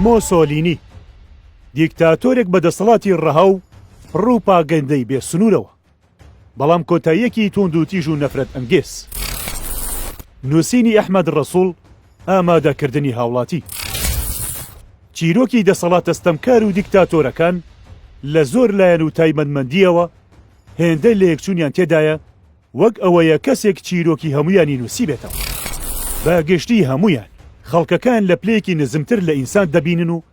مۆسۆلینی دیکتاتۆرێک بەدەسەڵاتی ڕەها و ڕووپاگەندەی بێسنوورەوە، بەڵام کۆتاییەکی توند و تیژ و نەفرەت ئەنگێز. نووسینی ئەحمەد ڕەسوڵ ئامادەکردنی هاوڵاتی. چیرۆکی دەسەڵات ئەستەمکار و دیکتاتۆرەکان لە زۆر لایەن و تایبەتمەندیەوە هێندە لە یەکچوونیان تێدایە، وەک ئەوەیە کەسێک چیرۆکی هەمویانی نووسی بێتەوە. بە گشتی هەمویان خەڵکەکان لە پلەیەکی نزمتر لە ئینسان دەبینن و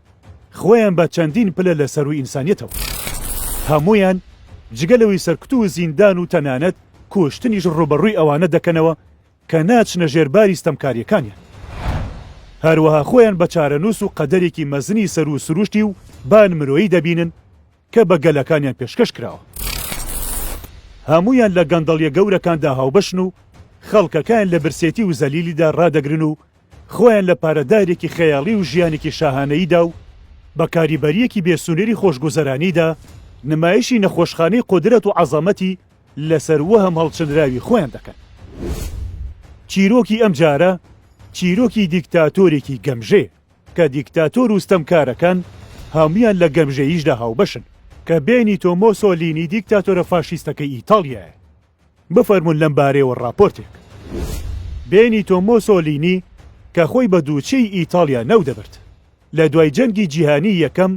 خۆیان بە چەندین پلە لە سەر و ئینسانیەتەوە. هەمویان جگەلەوەی سەرکوت و زیندان و تەنانەت کوشتنیش ڕوبەڕووی ئەوانە دەکەنەوە کە ناچنە ژێرباری ستەمکاریەکانیان. هەروەها خۆیان بە چارەنووس و قەدەرێکی مەزنی سەر و سروشتی و بان مرۆیی دەبینن کە بە گەلەکانیان پێشکەش کراوە. هەمویان لە گەندەڵیە گەورەکاندا هاوبەشن و خەڵکەکان لە برسێتی و زەلیلیدا ڕادەگرن و خۆیان لە پارەدارێکی خەیاڵی و ژیانێکی شاهانەییدا و بە کاریبەریەکی بێسونێری خۆشگوزەرانیدا نمایشی نەخۆشخانەی قودرەت و عەزەمەتی لەسەر وەهم هەڵچنراوی خۆیان دەکەن. چیرۆکی ئەم جارە چیرۆکی دیکتاتۆرێکی گەمژێ کە دیکتاتۆر و ستەمکارەکان هەمویان لە گەمژەییشدا هاوبەشن کە بێنیتۆ مۆسۆلینی دیکتاتۆرە فاشیستەکەی ئیتاڵیایە. بفەرمونون لەم بارەوە ڕاپۆرتێک. بێنیتۆ مۆسۆلینی کە خۆی بە دووچەی ئیتاڵیا نەو دەبرد لە دوای جەنگی جیهانی یەکەم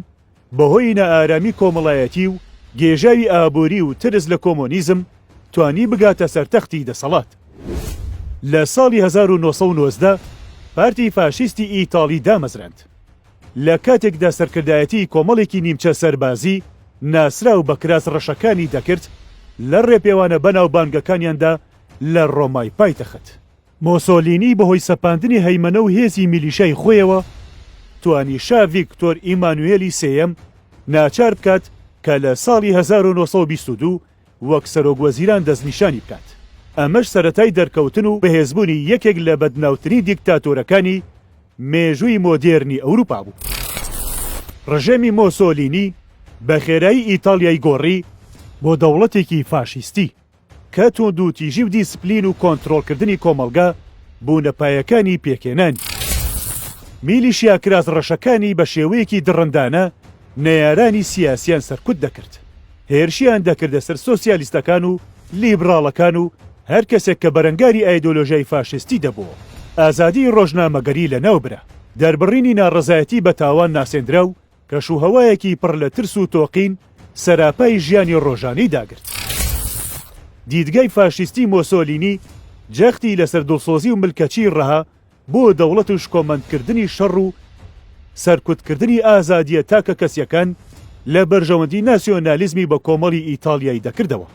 بەهۆی نەئارامی کۆمەڵایەتی و گێژاوی ئابووری و ترس لە کۆمۆنیزم توانی بگاتە سەرتەختی دەسەڵات. لە ساڵی 1990 پارتی فاشیستی ئیتاڵی دامەزراند. لە کاتێکدا سەرکردایەتی کۆمەڵێکی نیمچە سەربازی ناسرا و بەکراس ڕەشەکانی دەکرد لە ڕێپێوانە بەناوبانگەکانیاندا لە ڕۆمای پایتەخت. مۆسۆلینی بەهۆی سەپاندنی هەیمەنە و هێزی میلیشای خۆیەوە توانی شا ڤیکتۆر ئیمانوێلی سێیەم ناچار بکات کە لە ساڵی 1922 وەک سەرۆکوەزیران دەستنیشانی بکات. ئەمەش سەرەتای دەرکەوتن و بەهێزبوونی یەکێک لە بەدناوترین دیکتاتۆرەکانی مێژووی مۆدێرنی ئەوروپا بوو. ڕژێمی مۆسۆلینی بە خێرایی ئیتاڵیای گۆڕی بۆ دەوڵەتێکی فاشیستی کە توند و تیژی و دیسپلین و کۆنتڕۆڵکردنی کۆمەڵگا بوونە پایەکانی پێکێنانی. میلیشیا کراس ڕەشەکانی بە شێوەیەکی دڕندانە نەیارانی سیاسیان سەرکوت دەکرد. هێرشیان دەکردە سەر سۆسیالیستەکان و لیبراڵەکان و هەر کەسێک کە بەرەنگاری ئایدۆلۆژیای فاشیستی دەبووە. ئازادی ڕۆژنامەگەری لە ناوبرا، دەربڕینی ناڕەزایەتی بە تاوان ناسێنرا و کەشوهەوایەکی پڕ لە ترس و تۆقین سەراپای ژیانی ڕۆژانەی داگرت. دیدگای فاشیستی مۆسۆلینی جەختی لەسەر دڵسۆزی و ملکەچی ڕەها بۆ دەوڵەت و شکۆمەندکردنی شەڕ و سەرکوتکردنی ئازادیە تاکە کەسیەکان لە بەرژەوەندی ناسیۆنالیزمی بە کۆمەڵی ئیتاڵیایی دەکردەوە.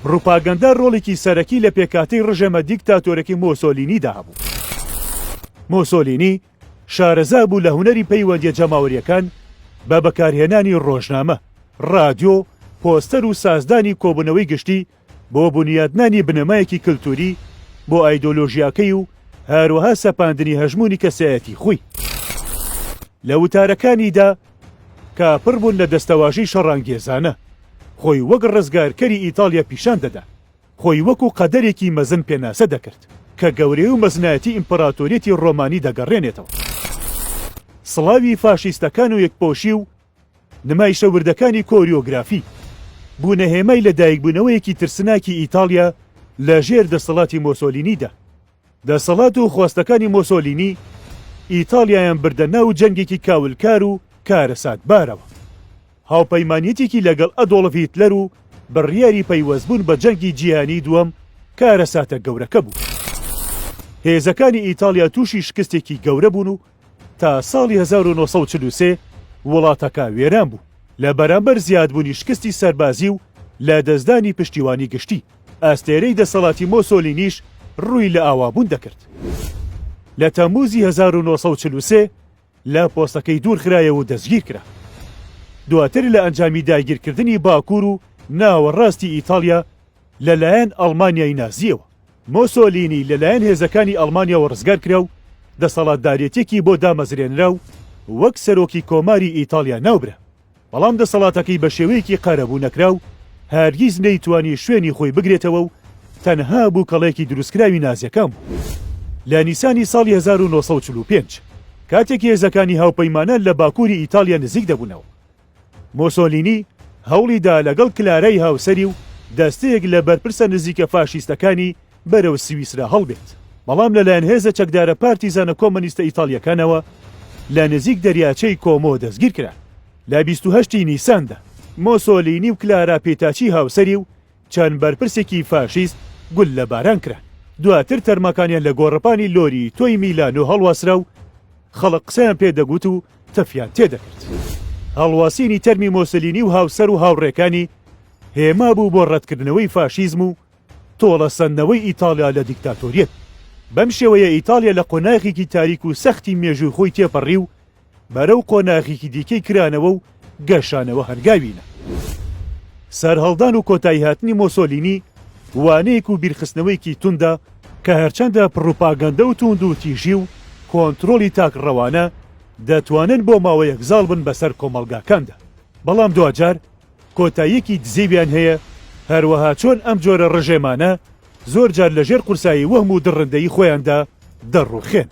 ڕووپاگەندە ڕۆڵێکی سەرەکی لە پێکاتەی ڕژێمە دیکتاتۆرەکی مۆسۆلینیدا هەبوو. مۆسۆلینی شارەزا بوو لە هونەری پەیوەندیە جەماوەریەکان بە بەکارهێنانی ڕۆژنامە، رادیۆ، پۆستەر و سازدانی کۆبوونەوەی گشتی بۆ بنیادنانی بنەمایەکی کللتوری بۆ ئایدۆلۆژیاکەی و هەروەها سەپاندنی هەژمونی کەسایەتی خۆی. لە وتارەکانیدا کە پڕ بوون لە دەستەواژی شەڕانگێزانە خۆی وەک ڕزگارکەری ئیتاڵیا پیشان دەدا، خۆی وەکو قەدەرێکی مەزن پێناسە دەکرد کە گەورەی و مەزنایەتی ئیمپەراتۆریەتی ڕۆمانی دەگەڕێنێتەوە. سڵاوی فاشیستەکان و یەکپۆشی و نمایشە وردەکانی کۆریۆگرافی بوونە هێمای لەدایکبوونەوەیەکی ترسناکی ئیتاڵیا لە ژێر دەسەڵاتی مۆسۆلینیدا. دەسەڵات و خواستەکانی مۆسۆلینی ئیتاڵیایان بردە ناو جەنگێکی کاولکار و کارەساتبارەوە. هاوپەیمانیەتێکی لەگەڵ ئەدۆڵف هیتلەر و بڕیاری پەیوەستبوون بە جەنگی جیهانی دووەم کارەساتە گەورەکە بوو. هێزەکانی ئیتاڵیا تووشی شکستێکی گەورە بوون و تا ساڵی 1943 وڵاتەکە وێران بوو لە بەرامبەر زیادبوونی شکستی سەربازی و لە دەستدانی پشتیوانی گشتی. ئەستێرەی دەسەڵاتی مۆسۆلینیش ڕووی لە ئاوابوون دەکرد. لە تەمووزی 1943 لە پۆستەکەی دوورخرایەوە و دەستگیر کرا. دواتر لە ئەنجامی داگیرکردنی باکوور و ناوەڕاستی ئیتاڵیا لەلایەن ئەڵمانیای نازیەوە. مۆسۆلینی لەلایەن هێزەکانی ئەڵمانیاوە ڕزگار کرا و دەسەڵاتدارێتێکی بۆ دامەزرێنرا و وەک سەرۆکی کۆماری ئیتاڵیا ناوبرا. بەڵام دەسەڵاتەکەی بە شێوەیەکی قەرەبوو نەکرا و هەرگیز نەیتوانی شوێنی خۆی بگرێتەوە و تەنها بوو کەڵێکی دروستکراوی نازیەکان بوو. لە نیسانی ساڵی 1945 کاتێک هێزەکانی هاوپەیمانە لە باکووری ئیتالیا نزیک دەبوونەوە. مۆسۆلینی هەوڵیدا لەگەڵ کلارای هاوسەری و دەستەیەک لە بەرپرسە نزیکە فاشیستەکانی بەرەو سویسرا هەڵبێت، بەڵام لەلایەن هێزە چەکدارە پارتیزانە کۆمەنیستە ئیتالیەکانەوە لە نزیک دەریاچەی کۆمۆ دەستگیر کرا. لە 28 نیساندا مۆسۆلینی و کلارا پێتاچی هاوسەری و چەند بەرپرسێکی فاشیست گول لە باران کرا. دواتر تەرماکانیان لە گۆڕەپانی لۆری تۆی میلانۆ هەڵواسرا و خەڵق قسەیان پێدەگوت و تەفیان تێدەکرد. هەڵواسینی تەرمی مۆسۆلینی و هاوسەر و هاوڕێکانی هێما بوو بۆ ڕەتکردنەوەی فاشیزم و تۆڵەسەندنەوەی ئیتالیا لە دیکتاتۆریەت. بەم شێوەیە ئیتالیا لە قۆناغێکی تاریک و سەختی مێژووی خۆی تێپەڕی و بەرەو قۆناغێکی دیکەی کرانەوە و گەشانەوە هەرگاوینە. سەرهەڵدان و کۆتایی هاتنی مۆسۆلینی وانەیەک و بیرخستنەوەیکی توندا کە هەرچەندە پڕوپاگەندە و توند و تیژی و کۆنتترۆلی تاکڕەوانە دەتوانن بۆ ماوەیەک زاڵ بن بەسەر کۆمەڵگاکاندا، بەڵام دوجار کۆتاییەکی دزیویان هەیە. هەروەها چۆن ئەم جۆرە ڕژێمانە زۆر جار لەژێر قورسایی وەهم و دڕندەی خۆیاندا دەڕوخێن.